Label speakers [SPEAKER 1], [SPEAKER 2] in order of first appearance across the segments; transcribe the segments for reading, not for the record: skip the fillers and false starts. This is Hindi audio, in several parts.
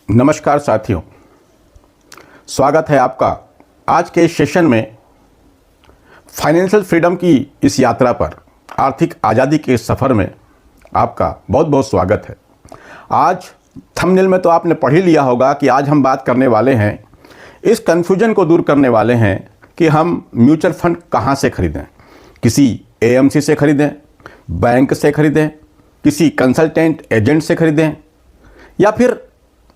[SPEAKER 1] नमस्कार साथियों, स्वागत है आपका आज के इस सेशन में। फाइनेंशियल फ्रीडम की इस यात्रा पर, आर्थिक आज़ादी के इस सफ़र में आपका बहुत बहुत स्वागत है। आज थंबनेल में तो आपने पढ़ ही लिया होगा कि आज हम बात करने वाले हैं, इस कन्फ्यूजन को दूर करने वाले हैं कि हम म्यूचुअल फंड कहाँ से खरीदें। किसी एएमसी से खरीदें, बैंक से खरीदें, किसी कंसल्टेंट एजेंट से खरीदें, या फिर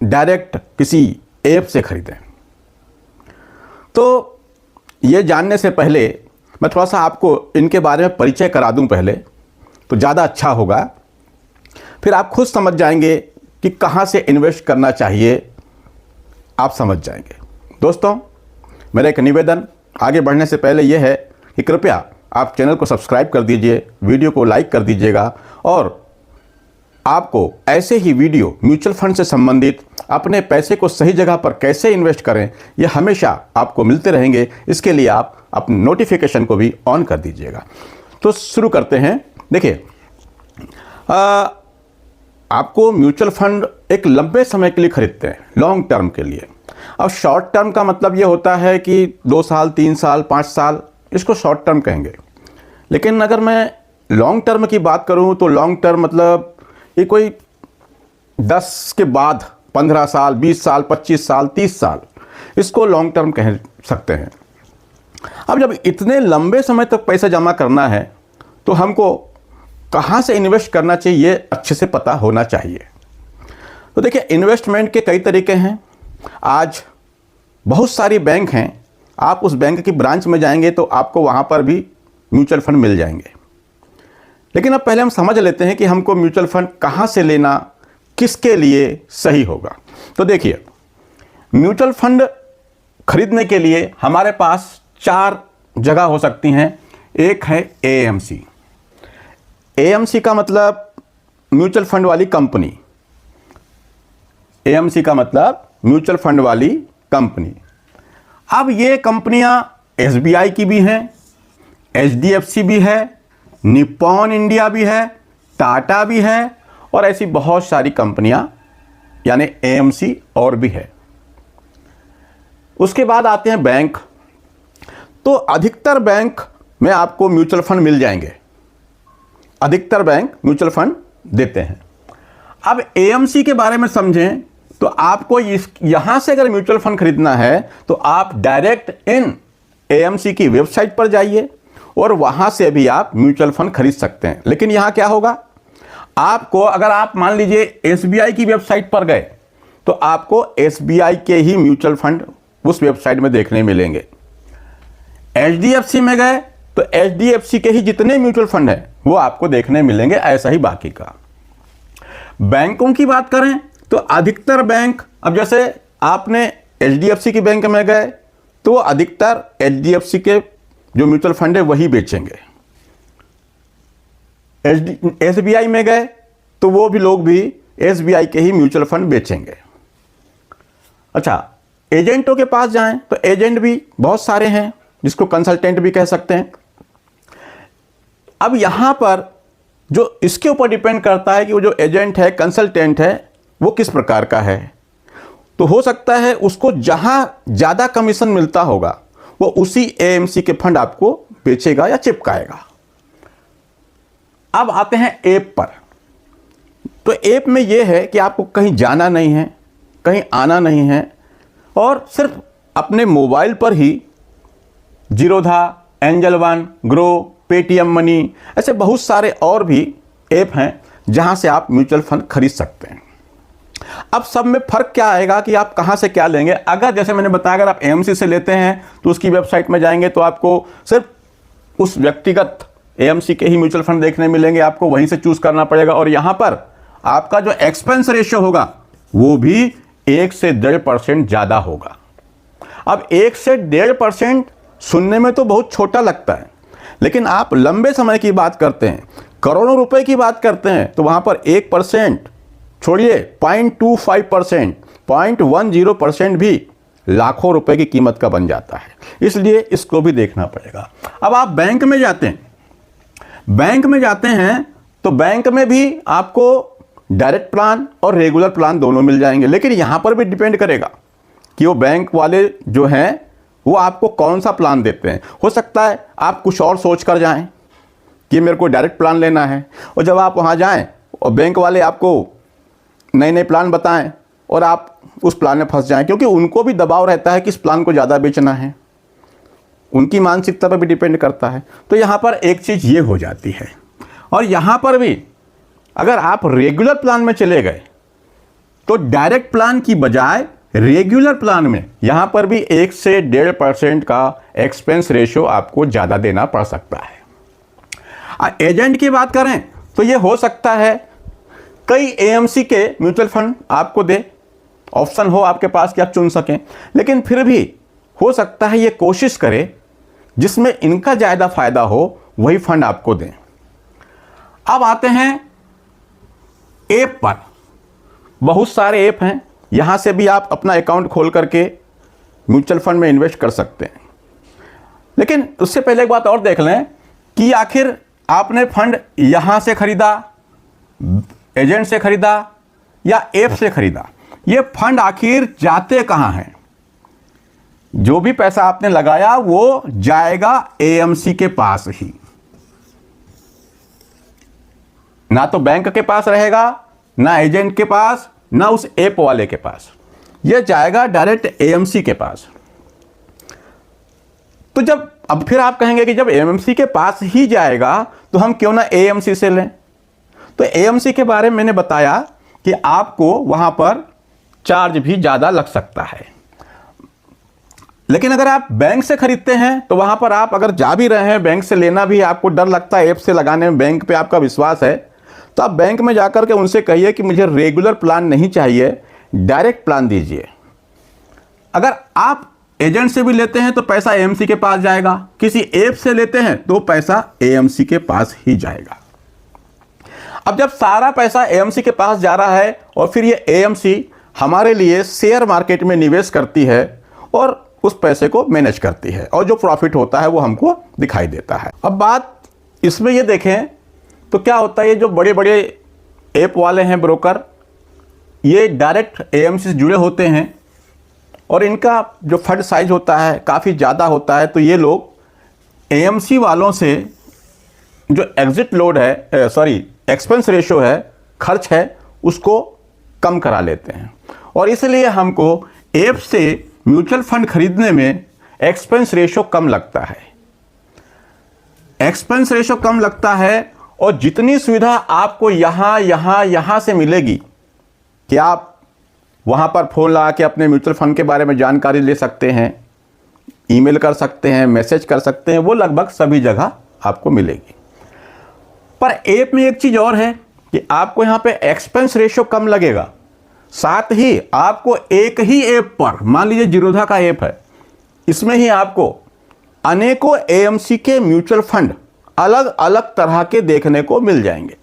[SPEAKER 1] डायरेक्ट किसी ऐप से खरीदें। तो ये जानने से पहले मैं थोड़ा सा आपको इनके बारे में परिचय करा दूं पहले, तो ज़्यादा अच्छा होगा। फिर आप खुद समझ जाएंगे कि कहाँ से इन्वेस्ट करना चाहिए, आप समझ जाएंगे। दोस्तों, मेरा एक निवेदन आगे बढ़ने से पहले यह है कि कृपया आप चैनल को सब्सक्राइब कर दीजिए, वीडियो को लाइक कर दीजिएगा, और आपको ऐसे ही वीडियो म्यूचुअल फंड से संबंधित अपने पैसे को सही जगह पर कैसे इन्वेस्ट करें, ये हमेशा आपको मिलते रहेंगे। इसके लिए आप अपने नोटिफिकेशन को भी ऑन कर दीजिएगा। तो शुरू करते हैं। देखिए, आपको म्यूचुअल फंड एक लंबे समय के लिए खरीदते हैं, लॉन्ग टर्म के लिए। अब शॉर्ट टर्म का मतलब ये होता है कि 2 साल, 3 साल, 5 साल, इसको शॉर्ट टर्म कहेंगे। लेकिन अगर मैं लॉन्ग टर्म की बात करूं तो लॉन्ग टर्म मतलब ये कोई 10 के बाद 15 साल, 20 साल, 25 साल, 30 साल, इसको लॉन्ग टर्म कह सकते हैं। अब जब इतने लंबे समय तक पैसा जमा करना है तो हमको कहाँ से इन्वेस्ट करना चाहिए, ये अच्छे से पता होना चाहिए। तो देखिए, इन्वेस्टमेंट के कई तरीके हैं। आज बहुत सारी बैंक हैं, आप उस बैंक की ब्रांच में जाएंगे तो आपको वहाँ पर भी म्यूचुअल फंड मिल जाएंगे। लेकिन अब पहले हम समझ लेते हैं कि हमको म्यूचुअल फंड कहाँ से लेना किसके लिए सही होगा। तो देखिए, म्यूचुअल फंड खरीदने के लिए हमारे पास 4 जगह हो सकती हैं। एक है एएमसी। एएमसी का मतलब म्यूचुअल फंड वाली कंपनी। एएमसी का मतलब म्यूचुअल फंड वाली कंपनी। अब ये कंपनियां एसबीआई की भी हैं, एचडीएफसी भी है, निप्पॉन इंडिया भी है, टाटा भी है, और ऐसी बहुत सारी कंपनियां यानी एएमसी और भी है। उसके बाद आते हैं बैंक। तो अधिकतर बैंक में आपको म्यूचुअल फंड मिल जाएंगे, अधिकतर बैंक म्यूचुअल फंड देते हैं। अब एएमसी के बारे में समझें तो आपको यहां से अगर म्यूचुअल फंड खरीदना है तो आप डायरेक्ट इन एएमसी की वेबसाइट पर जाइए और वहां से भी आप म्यूचुअल फंड खरीद सकते हैं। लेकिन यहां क्या होगा, आपको अगर आप मान लीजिए एसबीआई की वेबसाइट पर गए तो आपको एसबीआई के ही म्यूचुअल फंड उस वेबसाइट में देखने मिलेंगे। एचडीएफसी में गए तो एचडीएफसी के ही जितने म्यूचुअल फंड हैं वो आपको देखने मिलेंगे, ऐसा ही बाकी का। बैंकों की बात करें तो अधिकतर बैंक, अब जैसे आपने एचडीएफसी की बैंक में गए तो अधिकतर एचडीएफसी के जो म्यूचुअल फंड है वही बेचेंगे। एसबीआई में गए तो वो भी लोग भी एसबीआई के ही म्यूचुअल फंड बेचेंगे। अच्छा, एजेंटों के पास जाएं तो एजेंट भी बहुत सारे हैं, जिसको कंसल्टेंट भी कह सकते हैं। अब यहां पर जो इसके ऊपर डिपेंड करता है कि वो जो एजेंट है, कंसल्टेंट है, वो किस प्रकार का है। तो हो सकता है उसको जहां ज़्यादा कमीशन मिलता होगा वो उसी एएमसी के फंड आपको बेचेगा या चिपकाएगा। अब आते हैं ऐप पर। तो ऐप में यह है कि आपको कहीं जाना नहीं है, कहीं आना नहीं है, और सिर्फ अपने मोबाइल पर ही Zerodha, Angel One, Groww, Paytm Money, ऐसे बहुत सारे और भी ऐप हैं जहां से आप म्यूचुअल फंड खरीद सकते हैं। अब सब में फ़र्क क्या आएगा कि आप कहां से क्या लेंगे। अगर जैसे मैंने बताया, अगर आप एएमसी से लेते हैं तो उसकी वेबसाइट में जाएंगे तो आपको सिर्फ उस व्यक्तिगत एएमसी के ही म्यूचुअल फंड देखने मिलेंगे, आपको वहीं से चूज करना पड़ेगा। और यहां पर आपका जो एक्सपेंस रेशियो होगा वो भी 1 से 1.5% ज़्यादा होगा। अब 1 से 1.5% सुनने में तो बहुत छोटा लगता है, लेकिन आप लंबे समय की बात करते हैं, करोड़ों रुपए की बात करते हैं, तो वहां पर 1% छोड़िए, 0.25%, 0.10% भी लाखों रुपए की कीमत का बन जाता है। इसलिए इसको भी देखना पड़ेगा। अब आप बैंक में जाते हैं, बैंक में जाते हैं तो बैंक में भी आपको डायरेक्ट प्लान और रेगुलर प्लान दोनों मिल जाएंगे। लेकिन यहाँ पर भी डिपेंड करेगा कि वो बैंक वाले जो हैं वो आपको कौन सा प्लान देते हैं। हो सकता है आप कुछ और सोच कर जाएं कि मेरे को डायरेक्ट प्लान लेना है, और जब आप वहाँ जाएं और बैंक वाले आपको नए नए प्लान बताएं और आप उस प्लान में फंस जाएं, क्योंकि उनको भी दबाव रहता है कि इस प्लान को ज़्यादा बेचना है, उनकी मानसिकता पर भी डिपेंड करता है। तो यहाँ पर एक चीज़ ये हो जाती है। और यहाँ पर भी अगर आप रेगुलर प्लान में चले गए तो डायरेक्ट प्लान की बजाय रेगुलर प्लान में यहाँ पर भी 1 से 1.5% का एक्सपेंस रेशियो आपको ज़्यादा देना पड़ सकता है। एजेंट की बात करें तो ये हो सकता है कई एएमसी के म्यूचुअल फंड आपको दे, ऑप्शन हो आपके पास कि आप चुन सकें, लेकिन फिर भी हो सकता है ये कोशिश करे जिसमें इनका ज़्यादा फायदा हो वही फंड आपको दें। अब आते हैं ऐप पर। बहुत सारे ऐप हैं, यहाँ से भी आप अपना अकाउंट खोल करके म्यूचुअल फंड में इन्वेस्ट कर सकते हैं। लेकिन उससे पहले एक बात और देख लें कि आखिर आपने फंड यहाँ से खरीदा, एजेंट से खरीदा या ऐप से खरीदा, ये फंड आखिर जाते कहाँ हैं। जो भी पैसा आपने लगाया वो जाएगा एएमसी के पास ही, ना तो बैंक के पास रहेगा, ना एजेंट के पास, ना उस ऐप वाले के पास, ये जाएगा डायरेक्ट एएमसी के पास। तो जब अब फिर आप कहेंगे कि जब एएमसी के पास ही जाएगा तो हम क्यों ना एएमसी से लें। तो एएमसी के बारे में मैंने बताया कि आपको वहां पर चार्ज भी ज़्यादा लग सकता है। लेकिन अगर आप बैंक से खरीदते हैं तो वहां पर आप अगर जा भी रहे हैं, बैंक से लेना भी आपको डर लगता है, ऐप से लगाने में बैंक पे आपका विश्वास है, तो आप बैंक में जाकर के उनसे कहिए कि मुझे रेगुलर प्लान नहीं चाहिए, डायरेक्ट प्लान दीजिए। अगर आप एजेंट से भी लेते हैं तो पैसा एएमसी के पास जाएगा, किसी ऐप से लेते हैं तो पैसा एएमसी के पास ही जाएगा। अब जब सारा पैसा एएमसी के पास जा रहा है और फिर ये एएमसी हमारे लिए शेयर मार्केट में निवेश करती है और उस पैसे को मैनेज करती है, और जो प्रॉफिट होता है वो हमको दिखाई देता है। अब बात इसमें ये देखें तो क्या होता है, ये जो बड़े बड़े ऐप वाले हैं ब्रोकर, ये डायरेक्ट एएमसी से जुड़े होते हैं और इनका जो फंड साइज होता है काफ़ी ज़्यादा होता है। तो ये लोग एएमसी वालों से जो एग्जिट लोड है, एक्सपेंस रेशो है, खर्च है, उसको कम करा लेते हैं। और इसलिए हमको ऐप से म्यूचुअल फंड खरीदने में एक्सपेंस रेशो कम लगता है। एक्सपेंस रेशो कम लगता है और जितनी सुविधा आपको यहाँ से मिलेगी कि आप वहाँ पर फ़ोन लगा के अपने म्यूचुअल फंड के बारे में जानकारी ले सकते हैं, ईमेल कर सकते हैं, मैसेज कर सकते हैं, वो लगभग सभी जगह आपको मिलेगी। पर ऐप में एक चीज़ और है कि आपको यहाँ पे एक्सपेंस रेशो कम लगेगा, साथ ही आपको एक ही ऐप पर, मान लीजिए जीरोधा का ऐप है, इसमें ही आपको अनेकों एएमसी के म्यूचुअल फंड अलग अलग तरह के देखने को मिल जाएंगे।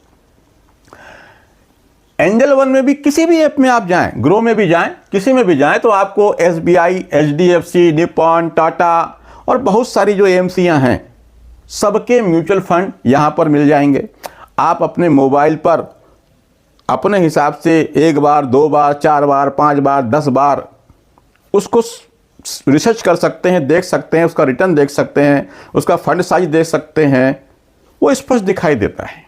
[SPEAKER 1] एंजल वन में भी किसी भी ऐप में आप जाएं, ग्रो में भी जाएं, किसी में भी जाएं, तो आपको एसबीआई, एचडीएफसी, निप्पॉन, टाटा और बहुत सारी जो एएमसीयां हैं सबके म्यूचुअल फंड यहां पर मिल जाएंगे। आप अपने मोबाइल पर अपने हिसाब से 1 बार, 2 बार, 4 बार, 5 बार, 10 बार उसको रिसर्च कर सकते हैं, देख सकते हैं, उसका रिटर्न देख सकते हैं, उसका फंड साइज देख सकते हैं, वो स्पष्ट दिखाई देता है।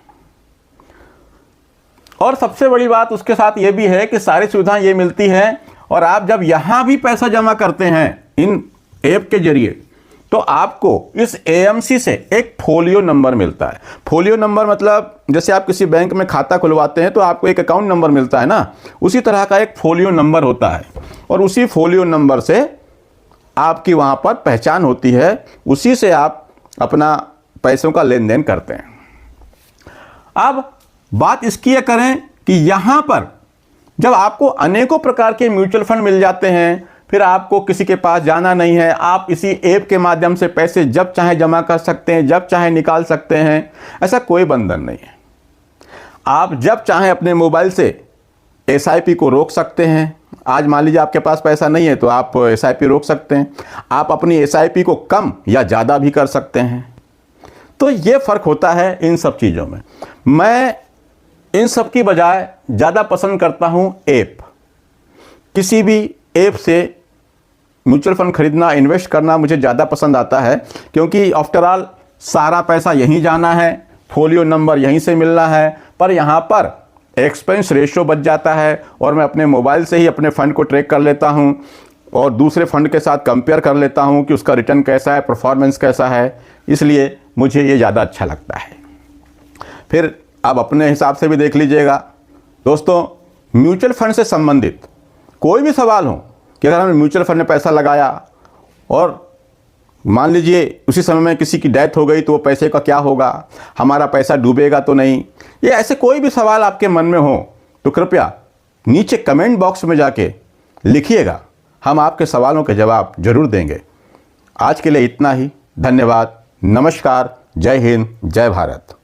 [SPEAKER 1] और सबसे बड़ी बात उसके साथ ये भी है कि सारी सुविधाएं ये मिलती हैं, और आप जब यहाँ भी पैसा जमा करते हैं इन ऐप के जरिए तो आपको इस एएमसी से एक फोलियो नंबर मिलता है। फोलियो नंबर मतलब जैसे आप किसी बैंक में खाता खुलवाते हैं तो आपको एक अकाउंट नंबर मिलता है ना, उसी तरह का एक फोलियो नंबर होता है, और उसी फोलियो नंबर से आपकी वहाँ पर पहचान होती है, उसी से आप अपना पैसों का लेन देन करते हैं। अब बात इसकी ये करें कि यहाँ पर जब आपको अनेकों प्रकार के म्यूचुअल फंड मिल जाते हैं, फिर आपको किसी के पास जाना नहीं है, आप इसी ऐप के माध्यम से पैसे जब चाहे जमा कर सकते हैं, जब चाहे निकाल सकते हैं, ऐसा कोई बंधन नहीं है। आप जब चाहे अपने मोबाइल से एसआईपी को रोक सकते हैं। आज मान लीजिए आपके पास पैसा नहीं है तो आप एसआईपी रोक सकते हैं, आप अपनी एसआईपी को कम या ज़्यादा भी कर सकते हैं। तो ये फ़र्क होता है इन सब चीज़ों में। मैं इन सब की बजाय ज़्यादा पसंद करता हूँ ऐप। किसी भी ऐप से म्यूचुअल फंड खरीदना, इन्वेस्ट करना मुझे ज़्यादा पसंद आता है, क्योंकि आफ्टर ऑल सारा पैसा यहीं जाना है, फोलियो नंबर यहीं से मिलना है, पर यहाँ पर एक्सपेंस रेशियो बच जाता है और मैं अपने मोबाइल से ही अपने फ़ंड को ट्रैक कर लेता हूँ और दूसरे फ़ंड के साथ कंपेयर कर लेता हूँ कि उसका रिटर्न कैसा है, परफॉर्मेंस कैसा है। इसलिए मुझे ये ज़्यादा अच्छा लगता है। फिर आप अपने हिसाब से भी देख लीजिएगा। दोस्तों, म्यूचुअल फंड से संबंधित कोई भी सवाल हो कि अगर हमने म्यूचुअल फंड में पैसा लगाया और मान लीजिए उसी समय में किसी की डेथ हो गई तो वो पैसे का क्या होगा, हमारा पैसा डूबेगा तो नहीं, ये ऐसे कोई भी सवाल आपके मन में हो तो कृपया नीचे कमेंट बॉक्स में जाके लिखिएगा, हम आपके सवालों के जवाब जरूर देंगे। आज के लिए इतना ही। धन्यवाद। नमस्कार। जय हिंद। जय भारत।